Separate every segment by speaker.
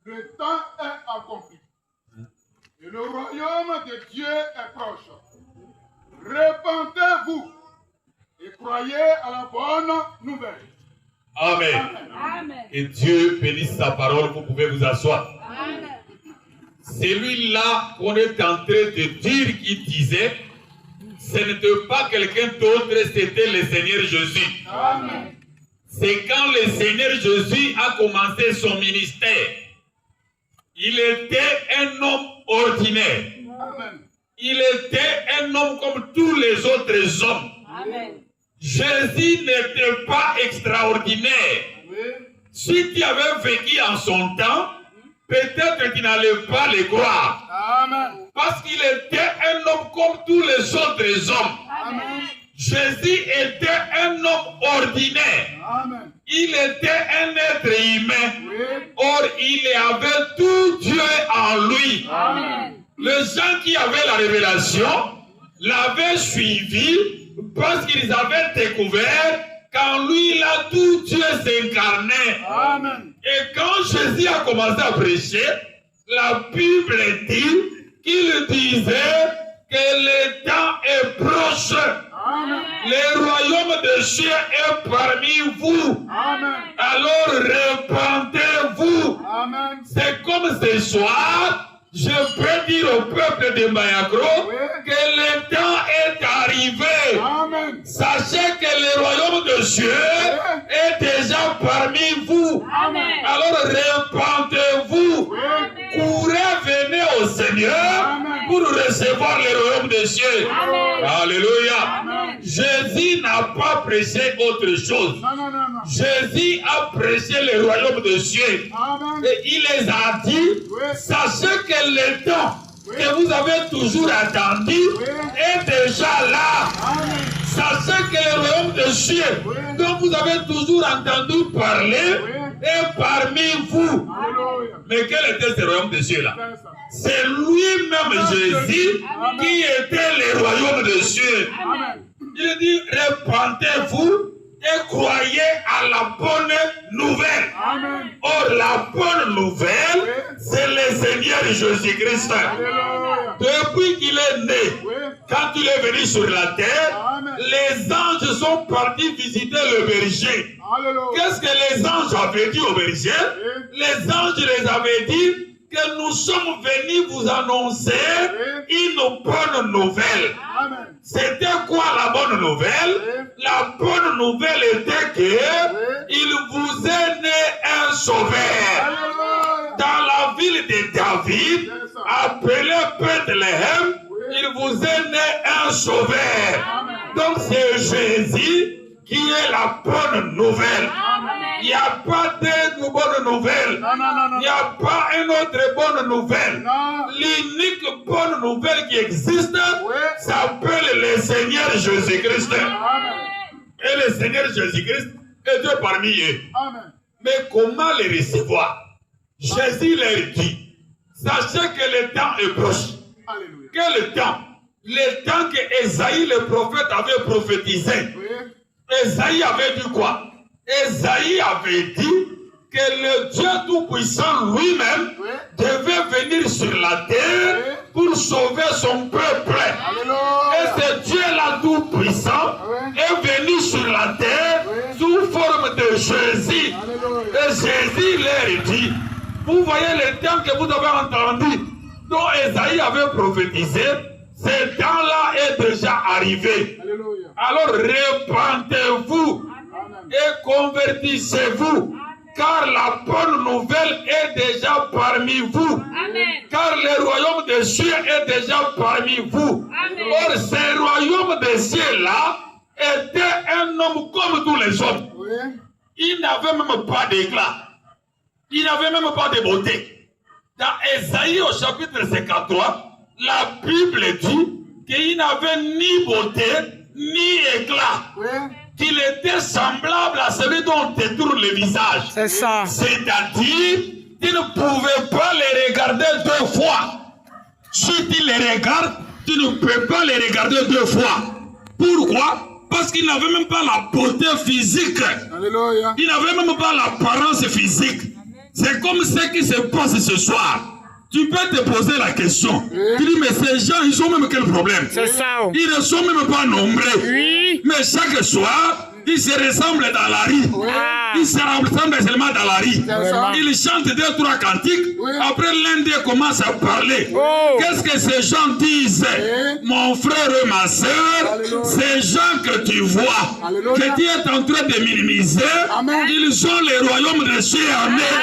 Speaker 1: Le temps est accompli. Et le royaume de Dieu est proche. Repentez-vous et croyez à la bonne nouvelle.
Speaker 2: Amen.
Speaker 3: Amen.
Speaker 2: Et Dieu bénisse sa parole, vous pouvez vous asseoir.
Speaker 3: Amen.
Speaker 2: Celui-là qu'on est en train de dire qui disait, ce n'était pas quelqu'un d'autre, c'était le Seigneur Jésus.
Speaker 1: Amen.
Speaker 2: C'est quand le Seigneur Jésus a commencé son ministère. Il était un homme ordinaire.
Speaker 1: Amen.
Speaker 2: Il était un homme comme tous les autres hommes.
Speaker 3: Amen.
Speaker 2: Jésus n'était pas extraordinaire.
Speaker 1: Oui.
Speaker 2: Si tu avais vécu en son temps, peut-être que tu n'allais pas le croire.
Speaker 1: Amen.
Speaker 2: Parce qu'il était un homme comme tous les autres hommes.
Speaker 1: Amen.
Speaker 2: Jésus était un homme ordinaire.
Speaker 1: Amen.
Speaker 2: Il était un être humain.
Speaker 1: Oui.
Speaker 2: Or, il avait tout Dieu en lui.
Speaker 3: Amen.
Speaker 2: Les gens qui avaient la révélation l'avaient suivi parce qu'ils avaient découvert qu'en lui, là, tout Dieu s'incarnait.
Speaker 1: Amen.
Speaker 2: Et quand Jésus a commencé à prêcher, la Bible dit qu'il disait que le temps est proche.
Speaker 1: Amen.
Speaker 2: Le royaume de Dieu est parmi vous.
Speaker 1: Amen.
Speaker 2: Alors repentez-vous.
Speaker 1: Amen.
Speaker 2: C'est comme ce soir, je peux dire au peuple de Mayagro que le temps est arrivé.
Speaker 1: Amen.
Speaker 2: Sachez que le royaume de Dieu est déjà parmi vous.
Speaker 3: Amen.
Speaker 2: Alors repentez-vous. Courez, venez au Seigneur pour recevoir le royaume de Dieu.
Speaker 3: Amen.
Speaker 2: Alléluia.
Speaker 3: Amen.
Speaker 2: Jésus n'a pas prêché autre chose.
Speaker 1: Non, non, non, non.
Speaker 2: Jésus a prêché le royaume de Dieu.
Speaker 1: Amen.
Speaker 2: Et il les a dit, sachez que le temps que vous avez toujours attendu est déjà là.
Speaker 1: Amen.
Speaker 2: Sachez que le royaume de Dieu dont vous avez toujours entendu parler est parmi vous.
Speaker 1: Alléluia.
Speaker 2: Mais quel était ce royaume de Dieu là?
Speaker 1: C'est ça.
Speaker 2: C'est lui-même Jésus qui était le royaume de Dieu.
Speaker 1: Amen.
Speaker 2: Il dit, repentez-vous et croyez à la bonne nouvelle.
Speaker 1: Amen.
Speaker 2: Or, la bonne nouvelle, c'est le Seigneur Jésus-Christ.
Speaker 1: Alléluia.
Speaker 2: Depuis qu'il est né,
Speaker 1: Oui.
Speaker 2: quand il est venu sur la terre,
Speaker 1: Amen.
Speaker 2: les anges sont partis visiter le berger.
Speaker 1: Alléluia.
Speaker 2: Qu'est-ce que les anges avaient dit au berger? Les anges les avaient dit que nous sommes venus vous annoncer une bonne nouvelle.
Speaker 1: Amen.
Speaker 2: C'était quoi la bonne nouvelle? La bonne nouvelle était que il vous est né un sauveur.
Speaker 1: Alléluia.
Speaker 2: Dans la ville de David, appelée Bethléem, il vous est né un sauveur. Donc c'est Jésus qui est la bonne nouvelle. Il n'y a pas de bonne nouvelle.
Speaker 1: Non, non, non, non.
Speaker 2: Il n'y a pas une autre bonne nouvelle.
Speaker 1: Non.
Speaker 2: L'unique bonne nouvelle qui existe
Speaker 1: Oui.
Speaker 2: s'appelle le Seigneur Jésus-Christ.
Speaker 1: Amen.
Speaker 2: Et le Seigneur Jésus-Christ est Dieu parmi eux.
Speaker 1: Amen.
Speaker 2: Mais comment les recevoir? Jésus leur dit, sachez que le temps est proche.
Speaker 1: Alléluia.
Speaker 2: Quel temps? Le temps que Esaïe le prophète avait prophétisé.
Speaker 1: Oui.
Speaker 2: Esaïe avait dit quoi? Esaïe avait dit que le Dieu Tout-Puissant lui-même devait venir sur la terre pour sauver son peuple. Et
Speaker 1: Alléluia.
Speaker 2: ce Dieu-là Tout-Puissant est venu sur la terre sous forme de Jésus.
Speaker 1: Alléluia.
Speaker 2: Et Jésus leur dit, vous voyez le temps que vous avez entendu, dont Esaïe avait prophétisé, ce temps-là est déjà arrivé.
Speaker 1: Alléluia.
Speaker 2: Alors repentez-vous
Speaker 1: Amen.
Speaker 2: et convertissez-vous, car la bonne nouvelle est déjà parmi vous.
Speaker 3: Amen.
Speaker 2: Car le royaume des cieux est déjà parmi vous.
Speaker 3: Amen.
Speaker 2: Or, ce royaume des cieux-là était un homme comme tous les autres.
Speaker 1: Oui.
Speaker 2: Il n'avait même pas d'éclat. Il n'avait même pas de beauté. Dans Esaïe au chapitre 53, la Bible dit qu'il n'avait ni beauté, ni éclat.
Speaker 1: Oui.
Speaker 2: Qu'il était semblable à celui dont on détourne le visage.
Speaker 4: C'est ça.
Speaker 2: C'est-à-dire, tu ne pouvais pas les regarder deux fois. Si tu les regardes, tu ne peux pas les regarder deux fois. Pourquoi? Parce qu'il n'avait même pas la beauté physique.
Speaker 1: Alléluia.
Speaker 2: Il n'avait même pas l'apparence physique. C'est comme ce qui se passe ce soir. Tu peux te poser la question. Tu dis, mais ces gens, ils ont même quel problème?
Speaker 3: C'est ça.
Speaker 2: Ils ne sont même pas nombreux.
Speaker 3: Oui.
Speaker 2: Mais chaque soir, ils se ressemblent dans la rue.
Speaker 3: Ah.
Speaker 2: Ils se ressemblent seulement dans la rue. Ils chantent 2-3 cantiques. Après, l'un d'eux commence à parler.
Speaker 3: Oh.
Speaker 2: Qu'est-ce que ces gens disent? Mon frère et ma soeur, ces gens que tu vois, que tu es en train de minimiser, ils ont le royaume de Dieu en eux.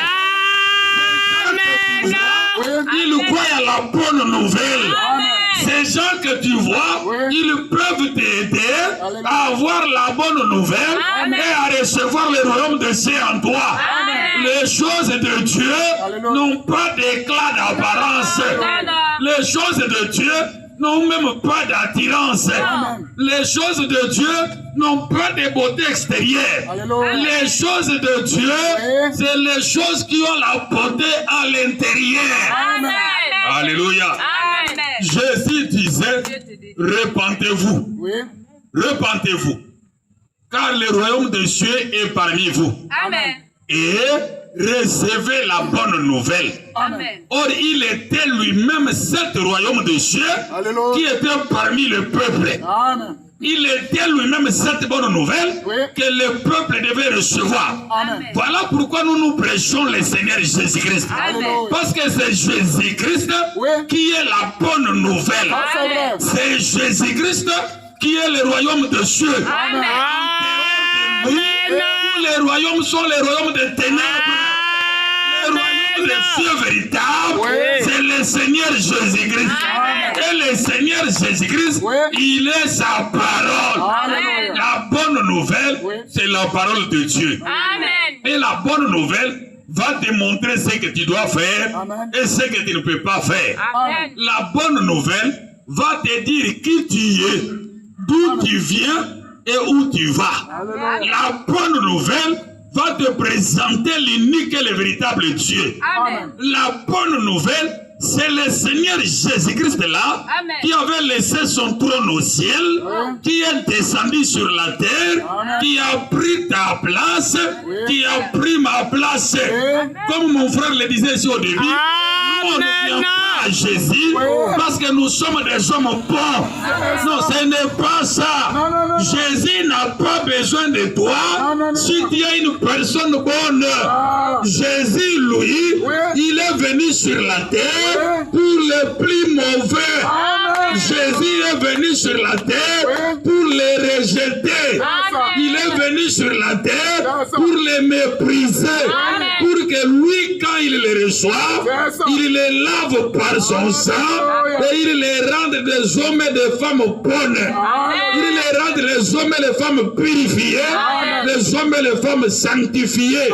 Speaker 3: Amen.
Speaker 2: Ils croient à la bonne nouvelle. Ces gens que tu vois, ils peuvent t'aider à avoir la bonne nouvelle et à recevoir le royaume de Dieu en toi. Les choses de Dieu n'ont pas d'éclat d'apparence. Les choses de Dieu n'ont même pas d'attirance. Les choses de Dieu n'ont pas de beauté extérieure. Les choses de Dieu, c'est les choses qui ont la beauté à l'intérieur. Alléluia. Jésus disait, repentez-vous. Repentez-vous. Car le royaume de Dieu est parmi vous.
Speaker 4: Amen.
Speaker 2: Et recevez la bonne nouvelle.
Speaker 4: Amen.
Speaker 2: Or, il était lui-même cet royaume de Dieu qui était parmi le peuple. Il était lui-même cette bonne nouvelle que le peuple devait recevoir. Voilà pourquoi nous prêchons le Seigneur Jésus-Christ. Parce que c'est Jésus-Christ qui est la bonne nouvelle. C'est Jésus-Christ qui est le royaume de Dieu. Tous les royaumes sont les royaumes des ténèbres. Le royaume de Dieu véritable, c'est le Seigneur Jésus-Christ. Et le Seigneur Jésus-Christ, il est sa parole. La bonne nouvelle, c'est la parole de Dieu. Et la bonne nouvelle va te montrer ce que tu dois faire et ce que tu ne peux pas faire. La bonne nouvelle va te dire qui tu es, d'où tu viens et où tu vas. La bonne nouvelle va te présenter l'unique et le véritable Dieu. La bonne nouvelle, c'est le Seigneur Jésus-Christ là, qui avait laissé son trône au ciel, qui est descendu sur la terre, qui a pris ta place, qui a pris ma place. Comme mon frère le disait ici au début, nous on ne vient pas à Jésus parce que nous sommes des hommes bons. Non, ce n'est pas ça. Jésus n'a pas besoin de toi si tu es une personne bonne. Jésus, lui, il est venu sur la terre pour les plus mauvais. Jésus est venu sur la terre pour les rejeter. Il est venu sur la terre pour les mépriser. Pour que lui, quand il les reçoit, il les lave par son sang et il les rende des hommes et des femmes bonnes. Il les rende les hommes et les femmes purifiés, les hommes et les femmes sanctifiés.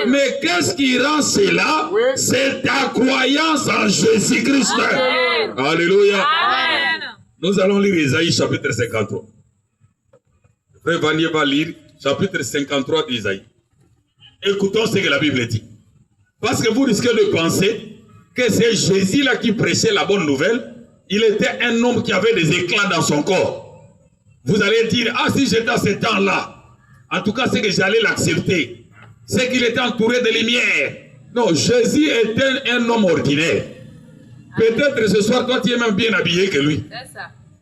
Speaker 2: Mais qu'est-ce qui rend cela? C'est ta croyance en Jésus-Christ. Alléluia. Nous allons lire Isaïe chapitre 53. Frère Vanier va lire chapitre 53 d'Isaïe. Écoutons ce que la Bible dit. Parce que vous risquez de penser que c'est Jésus-là qui prêchait la bonne nouvelle. Il était un homme qui avait des éclats dans son corps. Vous allez dire, ah si j'étais à ce temps-là, en tout cas c'est que j'allais l'accepter. C'est qu'il était entouré de lumière. Non, Jésus était un homme ordinaire. Peut-être ce soir, toi tu es même bien habillé que lui.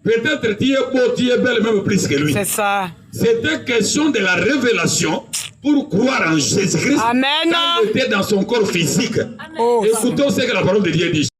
Speaker 2: Peut-être tu es beau, tu es belle même plus que lui.
Speaker 3: C'est ça.
Speaker 2: C'était question de la révélation pour croire en Jésus-Christ.
Speaker 3: Amen.
Speaker 2: Quand il était dans son corps physique.
Speaker 3: Oh,
Speaker 2: écoutons ce que la parole de Dieu dit.